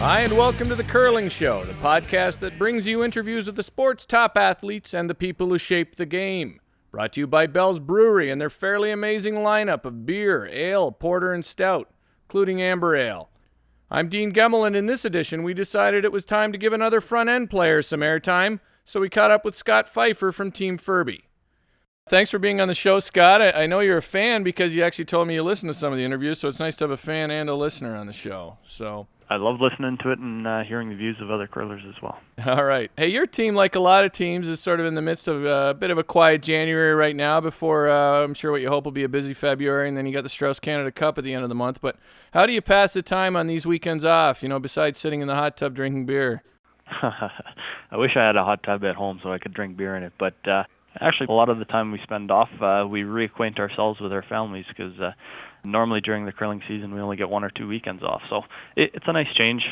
Hi, and welcome to The Curling Show, the podcast that brings you interviews with the sport's top athletes and the people who shape the game. Brought to you by Bell's Brewery and their fairly amazing lineup of beer, ale, porter, and stout, including amber ale. I'm Dean Gemmel, and in this edition, we decided it was time to give another front-end player some airtime, so we caught up with Scott Pfeifer from Team Furby. Thanks for being on the show, Scott. I know you're a fan because you actually told me you listened to some of the interviews, so it's nice to have a fan and a listener on the show. I love listening to it and hearing the views of other curlers as well. All right. Hey, your team, like a lot of teams, is sort of in the midst of a bit of a quiet January right now before I'm sure what you hope will be a busy February, and then you got the Strauss Canada Cup at the end of the month. But how do you pass the time on these weekends off, besides sitting in the hot tub drinking beer? I wish I had a hot tub at home so I could drink beer in it, but actually a lot of the time we spend off, we reacquaint ourselves with our families because normally during the curling season we only get 1 or 2 weekends off. So it's a nice change.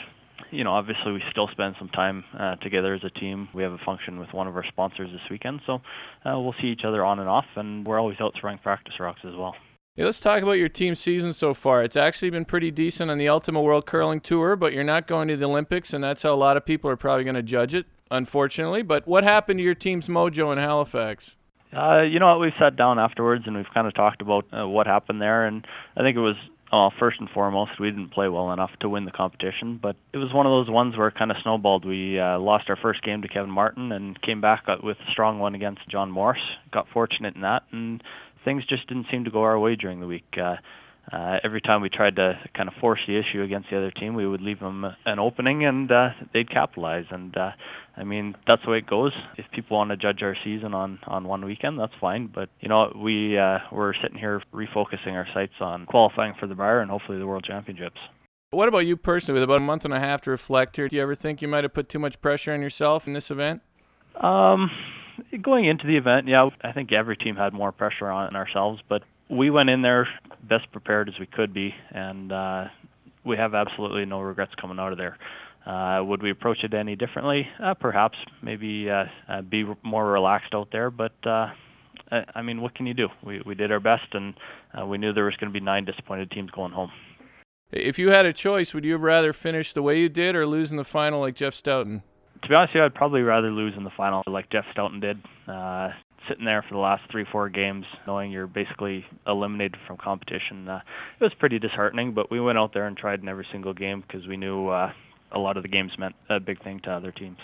Obviously we still spend some time together as a team. We have a function with one of our sponsors this weekend, so we'll see each other on and off, and we're always out throwing practice rocks as well. Yeah, let's talk about your team season so far. It's actually been pretty decent on the Ultima World Curling Tour, but you're not going to the Olympics, and that's how a lot of people are probably going to judge it, unfortunately. But what happened to your team's mojo in Halifax? We've sat down afterwards and we've kind of talked about what happened there, and I think it was first and foremost we didn't play well enough to win the competition, but it was one of those ones where it kind of snowballed. We lost our first game to Kevin Martin and came back with a strong one against John Morse. Got fortunate in that, and things just didn't seem to go our way during the week. Every time we tried to kind of force the issue against the other team, we would leave them an opening and they'd capitalize. And that's the way it goes. If people want to judge our season on one weekend, that's fine. But we're sitting here refocusing our sights on qualifying for the Brier and hopefully the World Championships. What about you personally? With about a month and a half to reflect here, do you ever think you might have put too much pressure on yourself in this event? Going into the event, yeah, I think every team had more pressure on ourselves, but we went in there best prepared as we could be, and we have absolutely no regrets coming out of there. Would we approach it any differently? Perhaps, maybe be more relaxed out there, but what can you do? We did our best, and we knew there was going to be 9 disappointed teams going home. If you had a choice, would you have rather finished the way you did or lose in the final like Jeff Stoughton? To be honest with you, I'd probably rather lose in the final like Jeff Stoughton did. Sitting there for the last 3-4 games, knowing you're basically eliminated from competition, it was pretty disheartening, but we went out there and tried in every single game because we knew a lot of the games meant a big thing to other teams.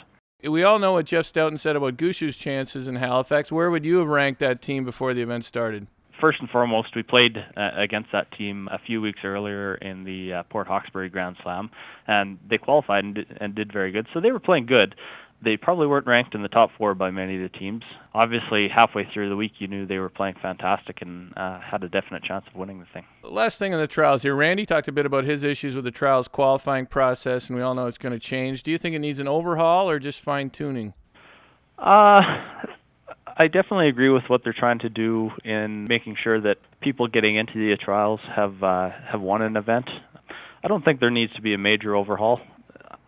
We all know what Jeff Stoughton said about Gushu's chances in Halifax. Where would you have ranked that team before the event started? First and foremost, we played against that team a few weeks earlier in the Port Hawkesbury Grand Slam, and they qualified and did very good. So they were playing good. They probably weren't ranked in the top 4 by many of the teams. Obviously, halfway through the week, you knew they were playing fantastic and had a definite chance of winning the thing. Last thing on the trials here, Randy talked a bit about his issues with the trials qualifying process, and we all know it's going to change. Do you think it needs an overhaul or just fine-tuning? I definitely agree with what they're trying to do in making sure that people getting into the trials have won an event. I don't think there needs to be a major overhaul.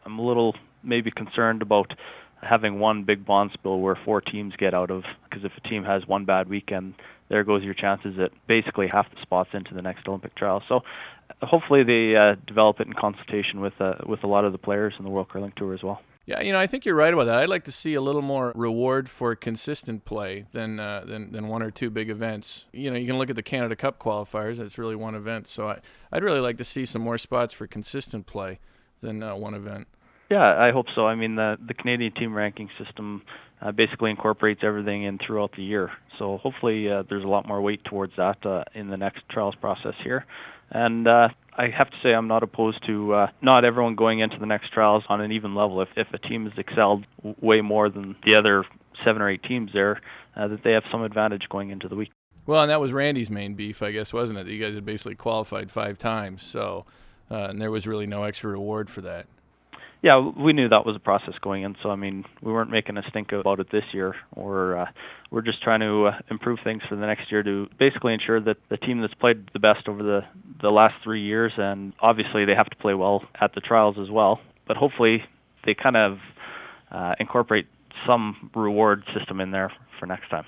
I'm a little maybe concerned about having one big bond spill where 4 teams get out of, because if a team has one bad weekend, there goes your chances at basically half the spots into the next Olympic trial. So hopefully they develop it in consultation with a lot of the players in the World Curling Tour as well. Yeah, I think you're right about that. I'd like to see a little more reward for consistent play than 1 or 2 big events. You can look at the Canada Cup qualifiers. It's really one event. So I'd really like to see some more spots for consistent play than one event. Yeah, I hope so. The Canadian team ranking system basically incorporates everything in throughout the year. So hopefully there's a lot more weight towards that in the next trials process here. And I have to say I'm not opposed to not everyone going into the next trials on an even level. If a team has excelled way more than the other 7 or 8 teams there, that they have some advantage going into the week. Well, and that was Randy's main beef, I guess, wasn't it? You guys had basically qualified 5 times, so and there was really no extra reward for that. Yeah, we knew that was a process going in, so we weren't making a stink about it this year, or we're just trying to improve things for the next year to basically ensure that the team that's played the best over the last 3 years, and obviously they have to play well at the trials as well, but hopefully they kind of incorporate some reward system in there for next time.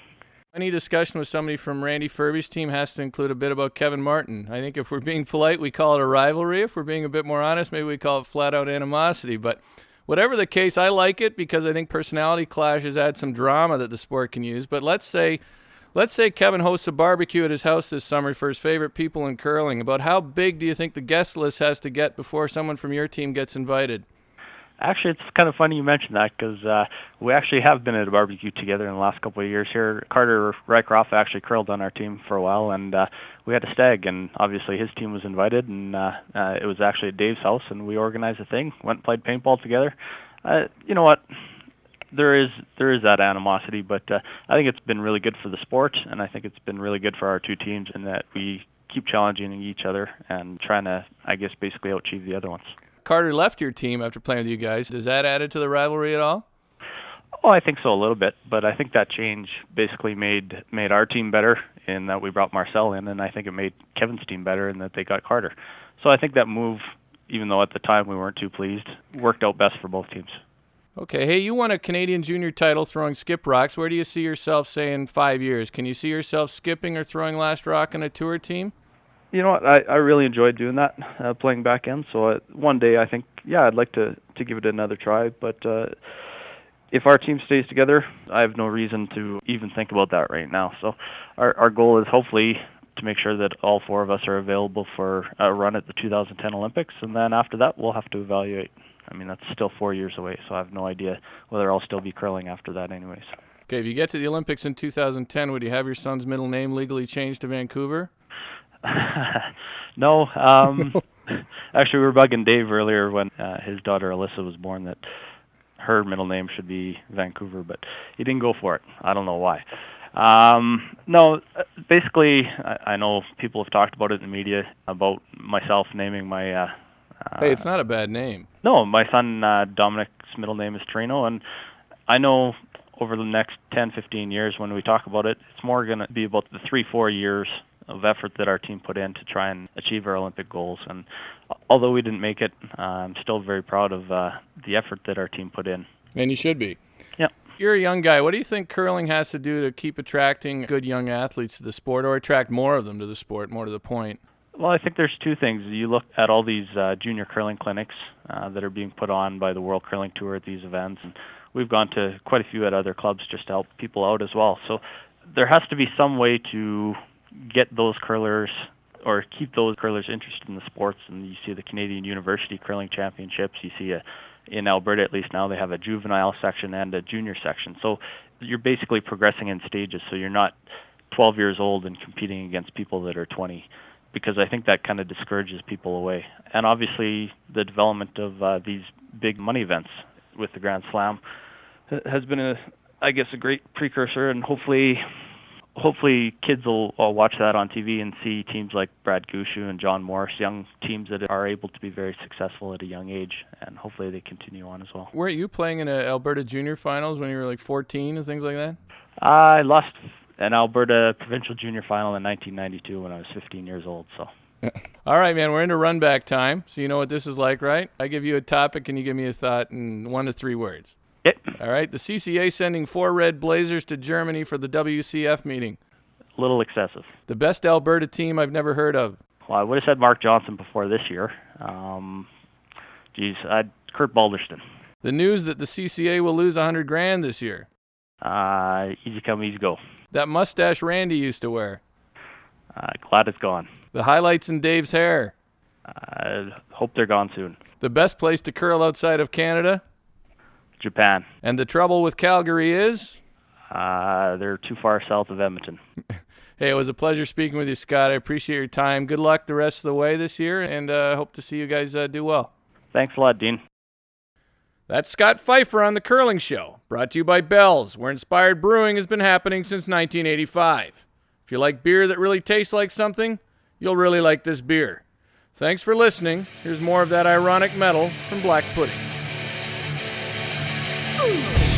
Any discussion with somebody from Randy Furby's team has to include a bit about Kevin Martin. I think if we're being polite, we call it a rivalry. If we're being a bit more honest, maybe we call it flat-out animosity. But whatever the case, I like it because I think personality clashes add some drama that the sport can use. But let's say Kevin hosts a barbecue at his house this summer for his favorite people in curling. About how big do you think the guest list has to get before someone from your team gets invited? Actually, it's kind of funny you mentioned that because we actually have been at a barbecue together in the last couple of years here. Carter Rycroft actually curled on our team for a while, and we had a stag, and obviously his team was invited, and it was actually at Dave's house, and we organized a thing, went and played paintball together. You know what? There is that animosity, but I think it's been really good for the sport, and I think it's been really good for our two teams in that we keep challenging each other and trying to, I guess, basically out-achieve the other ones. Carter left your team after playing with you guys. Does that add to the rivalry at all? Oh, I think so a little bit, but I think that change basically made our team better in that we brought Marcel in, and I think it made Kevin's team better in that they got Carter. So I think that move, even though at the time we weren't too pleased, worked out best for both teams. Okay, hey, you won a Canadian junior title throwing skip rocks. Where do you see yourself, say, in 5 years? Can you see yourself skipping or throwing last rock on a tour team? You know what? I really enjoyed doing that, playing back end. So one day I think, yeah, I'd like to give it another try. But if our team stays together, I have no reason to even think about that right now. So our goal is hopefully to make sure that all four of us are available for a run at the 2010 Olympics. And then after that, we'll have to evaluate. I mean, that's still 4 years away, so I have no idea whether I'll still be curling after that anyways. Okay, if you get to the Olympics in 2010, would you have your son's middle name legally changed to Vancouver? No. Actually, we were bugging Dave earlier when his daughter Alyssa was born that her middle name should be Vancouver, but he didn't go for it. I don't know why. No, basically, I know people have talked about it in the media about myself naming my... hey, it's not a bad name. No, my son Dominic's middle name is Trino, and I know over the next 10, 15 years when we talk about it, it's more going to be about the 3-4 years of effort that our team put in to try and achieve our Olympic goals. And although we didn't make it, I'm still very proud of the effort that our team put in. And you should be. Yeah. You're a young guy. What do you think curling has to do to keep attracting good young athletes to the sport, or attract more of them to the sport, more to the point? Well, I think there's two things. You look at all these junior curling clinics that are being put on by the World Curling Tour at these events, and we've gone to quite a few at other clubs just to help people out as well. So there has to be some way to get those curlers or keep those curlers interested in the sports. And you see the Canadian University Curling Championships. You see in Alberta, at least now, they have a juvenile section and a junior section. So you're basically progressing in stages. So you're not 12 years old and competing against people that are 20, because I think that kind of discourages people away. And obviously the development of these big money events with the Grand Slam has been a great precursor, and hopefully kids will watch that on TV and see teams like Brad Gushu and John Morris, young teams that are able to be very successful at a young age, and hopefully they continue on as well. Weren't you playing in a Alberta junior finals when you were like 14 and things like that? I lost an Alberta provincial junior final in 1992 when I was 15 years old. So. All right, man, we're into runback time, so you know what this is like, right? I give you a topic and you give me a thought in 1 to 3 words. Yep. All right, the CCA sending 4 red blazers to Germany for the WCF meeting. A little excessive. The best Alberta team I've never heard of. Well, I would have said Mark Johnson before this year. Kurt Balderston. The news that the CCA will lose $100,000 this year. Easy come, easy go. That mustache Randy used to wear. Glad it's gone. The highlights in Dave's hair. Hope they're gone soon. The best place to curl outside of Canada. Japan. And the trouble with Calgary is? They're too far south of Edmonton. Hey, it was a pleasure speaking with you, Scott. I appreciate your time. Good luck the rest of the way this year, and hope to see you guys do well. Thanks a lot, Dean. That's Scott Pfeifer on The Curling Show, brought to you by Bell's, where inspired brewing has been happening since 1985. If you like beer that really tastes like something, you'll really like this beer. Thanks for listening. Here's more of that ironic metal from Black Pudding. Ooh.